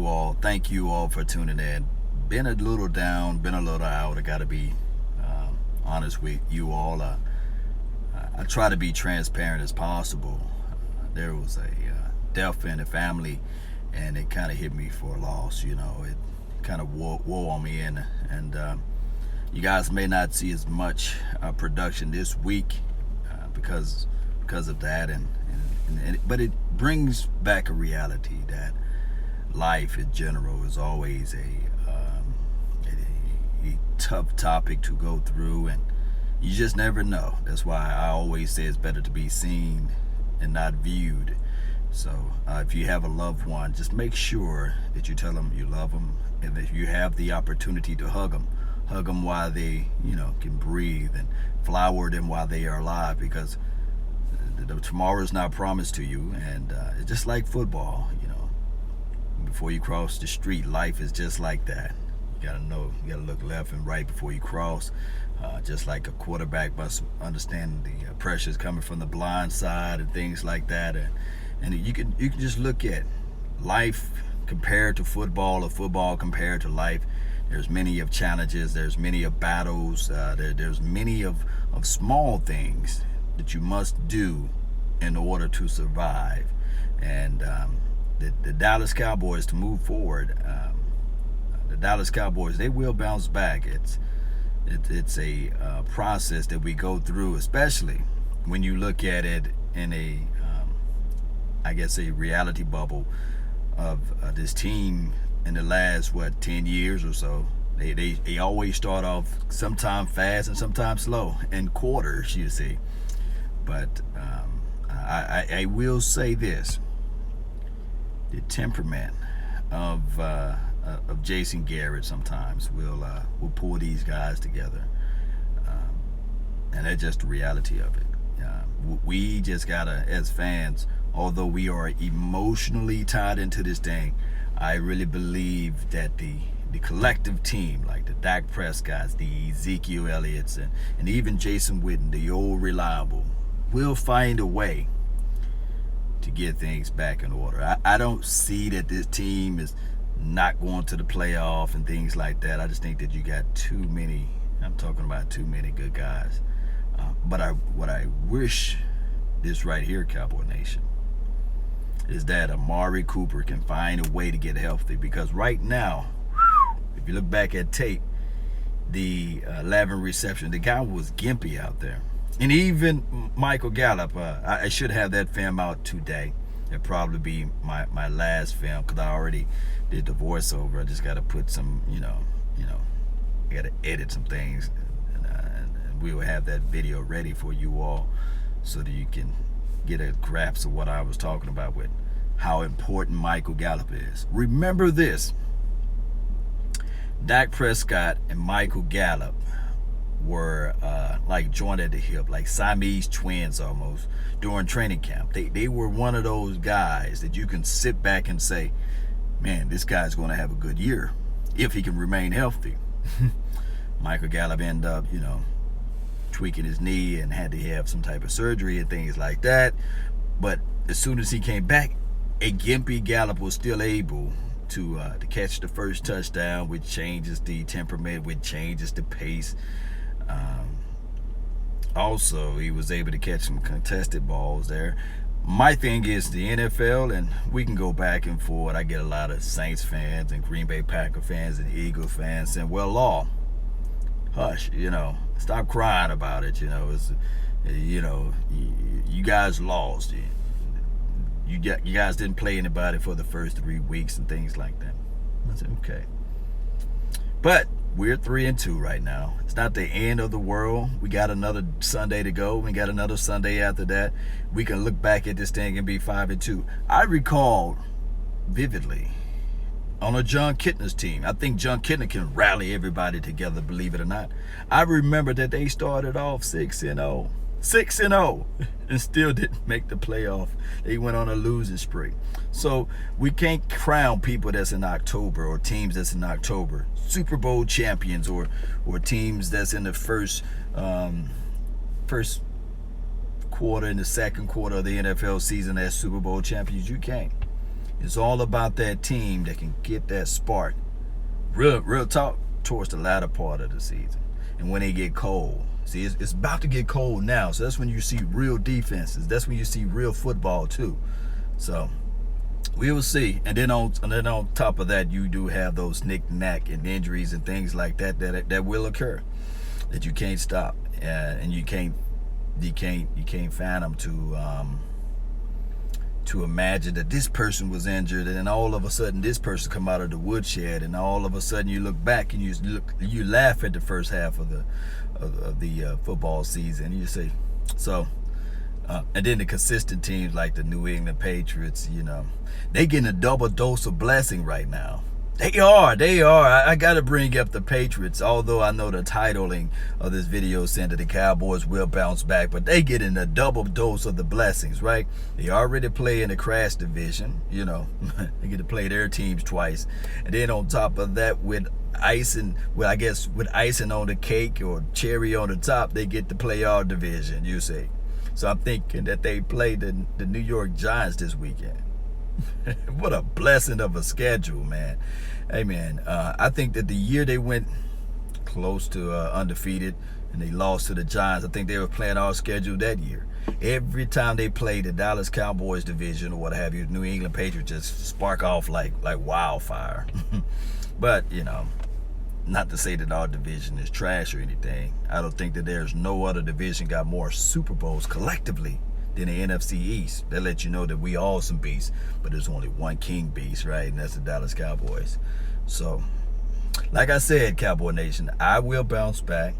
you all. Thank you all for tuning in. Been a little down, been a little out. I got to be honest with you all. I try to be transparent as possible. There was a death in the family, and it kind of hit me for a loss. It kind of wore on me, and you guys may not see as much production this week because of that, but it brings back a reality that life in general is always a tough topic to go through, and you just never know. That's why I always say it's better to be seen and not viewed. So if you have a loved one, just make sure that you tell them you love them, and if you have the opportunity to hug them while they can breathe, and flower them while they are alive, because tomorrow is not promised to you. And it's just like football. Before you cross the street, life is just like that. You gotta look left and right before you cross. Just like a quarterback must understand the pressures coming from the blind side and things like that. And you can just look at life compared to football, or football compared to life. There's many of challenges. There's many of battles. There's many of small things that you must do in order to survive. And the Dallas Cowboys, to move forward, the Dallas Cowboys, they will bounce back. It's a process that we go through, especially when you look at it in a reality bubble of this team in the last 10 years or so. They always start off sometime fast and sometimes slow in quarters, you see. But I will say this: the temperament of Jason Garrett sometimes will pull these guys together, and that's just the reality of it. We just gotta, as fans, although we are emotionally tied into this thing, I really believe that the collective team, like the Dak Prescotts, the Ezekiel Elliott's, and even Jason Witten, the old reliable, will find a way to get things back in order. I don't see that this team is not going to the playoff and things like that. I just think that you got too many. I'm talking about too many good guys. But what I wish this right here, Cowboy Nation, is that Amari Cooper can find a way to get healthy. Because right now, if you look back at tape, the 11 reception, the guy was gimpy out there. And even Michael Gallup, I should have that film out today. It'll probably be my last film, because I already did the voiceover. I just got to put some, I got to edit some things, and we will have that video ready for you all, so that you can get a grasp of what I was talking about with how important Michael Gallup is. Remember this: Dak Prescott and Michael Gallup were like joined at the hip, like Siamese twins almost, during training camp. They were one of those guys that you can sit back and say, man, this guy's going to have a good year if he can remain healthy. Michael Gallup ended up, tweaking his knee and had to have some type of surgery and things like that. But as soon as he came back, a gimpy Gallup was still able to catch the first touchdown, which changes the temperament, which changes the pace. Also, he was able to catch some contested balls there. My thing is the NFL, and we can go back and forth. I get a lot of Saints fans and Green Bay Packer fans and Eagles fans saying, well, Law, hush, stop crying about it. It's, you guys lost. You guys didn't play anybody for the first 3 weeks and things like that. I said, okay. But we're 3-2 right now. It's not the end of the world. We got another Sunday to go. We got another Sunday after that. We can look back at this thing and be 5-2. I recall vividly on a John Kitna's team. I think John Kitna can rally everybody together, believe it or not. I remember that they started off 6-0. 6-0 and still didn't make the playoff. They went on a losing streak. So we can't crown people that's in October, or teams that's in October Super Bowl champions, or teams that's in the first quarter and the second quarter of the NFL season as Super Bowl champions. You can't. It's all about that team that can get that spark, real talk, towards the latter part of the season. And when they get cold, see, it's about to get cold now. So that's when you see real defenses. That's when you see real football too. So we will see. And then on top of that, you do have those knick-knack and injuries and things like that will occur, that you can't stop, and you can't fathom to imagine that this person was injured, and then all of a sudden this person come out of the woodshed, and all of a sudden you look back and you laugh at the first half of the football season, and you say so. And then the consistent teams like the New England Patriots, they getting a double dose of blessing right now. They are. I got to bring up the Patriots, although I know the titling of this video saying that the Cowboys will bounce back, but they getting a double dose of the blessings, right? They already play in the crash division, they get to play their teams twice. And then on top of that, with icing on the cake or cherry on the top, they get to play our division, you see. So I'm thinking that they play the New York Giants this weekend. What a blessing of a schedule, man. Hey, man, I think that the year they went close to undefeated and they lost to the Giants, I think they were playing our schedule that year. Every time they played the Dallas Cowboys division or what have you, New England Patriots just spark off like wildfire. But, not to say that our division is trash or anything. I don't think that there's no other division got more Super Bowls collectively than the NFC East. That lets you know that we all some beasts, but there's only one king beast, right? And that's the Dallas Cowboys. So, like I said, Cowboy Nation, I will bounce back.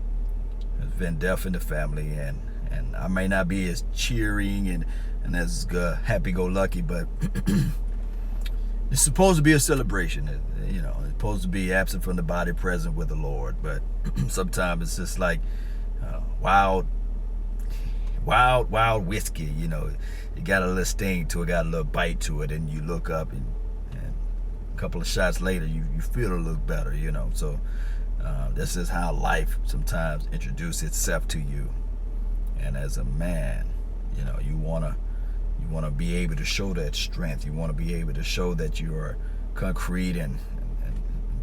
It's been death in the family, and I may not be as cheering and as happy-go-lucky, but it's supposed to be a celebration. It's supposed to be absent from the body, present with the Lord. But sometimes it's just like wild whiskey. You got a little sting to it, got a little bite to it, and you look up and a couple of shots later, you feel a little better. So this is how life sometimes introduces itself to you. And as a man, you wanna be able to show that strength. You want to be able to show that you are concrete and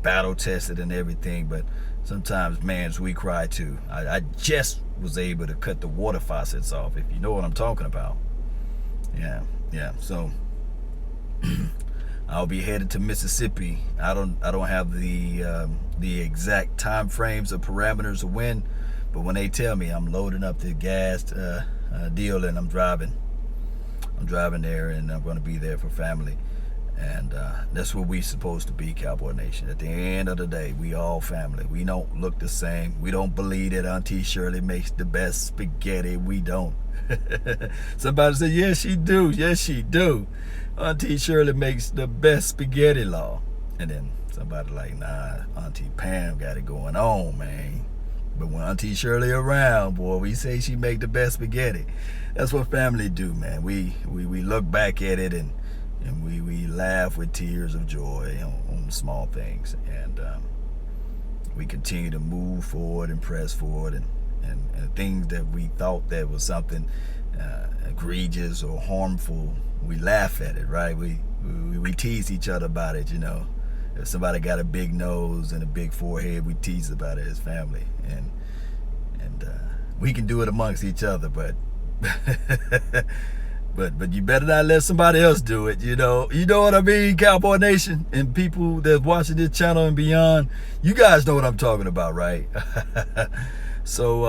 battle tested and everything. But sometimes, man's we cry too. I just was able to cut the water faucets off, if you know what I'm talking about. Yeah. So I'll be headed to Mississippi. I don't have the exact time frames or parameters of when, but when they tell me, I'm loading up the gas deal and I'm driving there, and I'm going to be there for family. And that's what we supposed to be, Cowboy Nation. At the end of the day, we all family. We don't look the same. We don't believe that Auntie Shirley makes the best spaghetti. We don't. Somebody said, yes, she do. Yes, she do. Auntie Shirley makes the best spaghetti, law. And then somebody like, nah, Auntie Pam got it going on, man. But when Auntie Shirley around, boy, we say she make the best spaghetti. That's what family do, man. We look back at it and we laugh with tears of joy on the small things, and we continue to move forward and press forward, and things that we thought that was something egregious or harmful, we laugh at it, right? We tease each other about it, If somebody got a big nose and a big forehead, we tease about it as family, and we can do it amongst each other, but but you better not let somebody else do it. You know what I mean, Cowboy Nation, and people that's watching this channel and beyond. You guys know what I'm talking about, right? So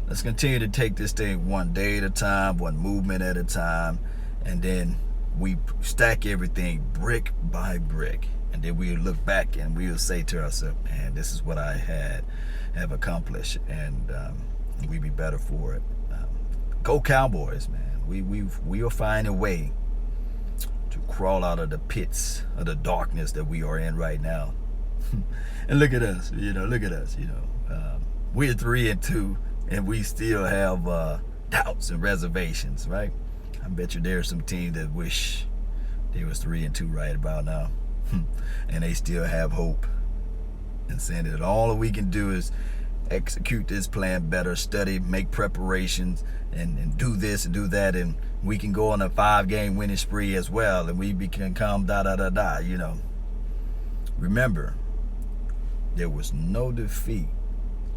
let's continue to take this thing one day at a time, one movement at a time, and then we stack everything brick by brick, and then we'll look back and we'll say to ourselves, man, this is what I have accomplished, and we be better for it. Go Cowboys, man. We will find a way to crawl out of the pits of the darkness that we are in right now. And look at us, we're 3-2, and we still have doubts and reservations, right? I bet you there's some teams that wish they was 3-2 right about now, and they still have hope, and saying that all we can do is execute this plan better, study, make preparations, and do this and do that, and we can go on a 5-game winning spree as well, and we can come you know. Remember, there was no defeat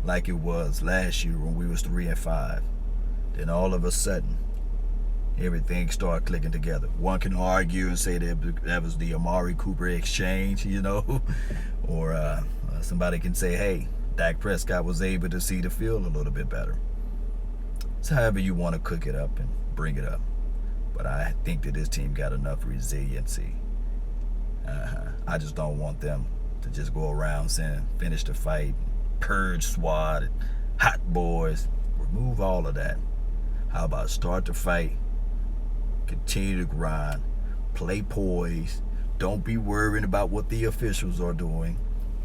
like it was last year when we was 3-5. Then all of a sudden, everything started clicking together. One can argue and say that was the Amari Cooper exchange, you know, or somebody can say, hey, Dak Prescott was able to see the field a little bit better. So however you want to cook it up and bring it up. But I think that this team got enough resiliency. I just don't want them to just go around saying, finish the fight, purge SWAT, hot boys. Remove all of that. How about start the fight, continue to grind, play poise, don't be worrying about what the officials are doing,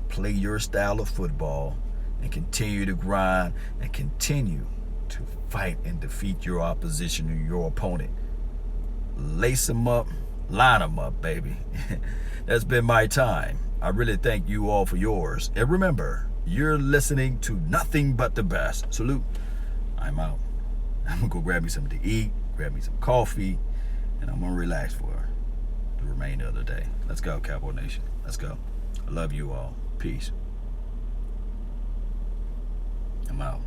play your style of football, and continue to grind and continue to fight and defeat your opposition or your opponent. Lace them up, line them up, baby. That's been my time. I really thank you all for yours. And remember, you're listening to nothing but the best. Salute. I'm out. I'm going to go grab me something to eat, grab me some coffee, and I'm going to relax for the remainder of the day. Let's go, Cowboy Nation. Let's go. I love you all. Peace. I'm out.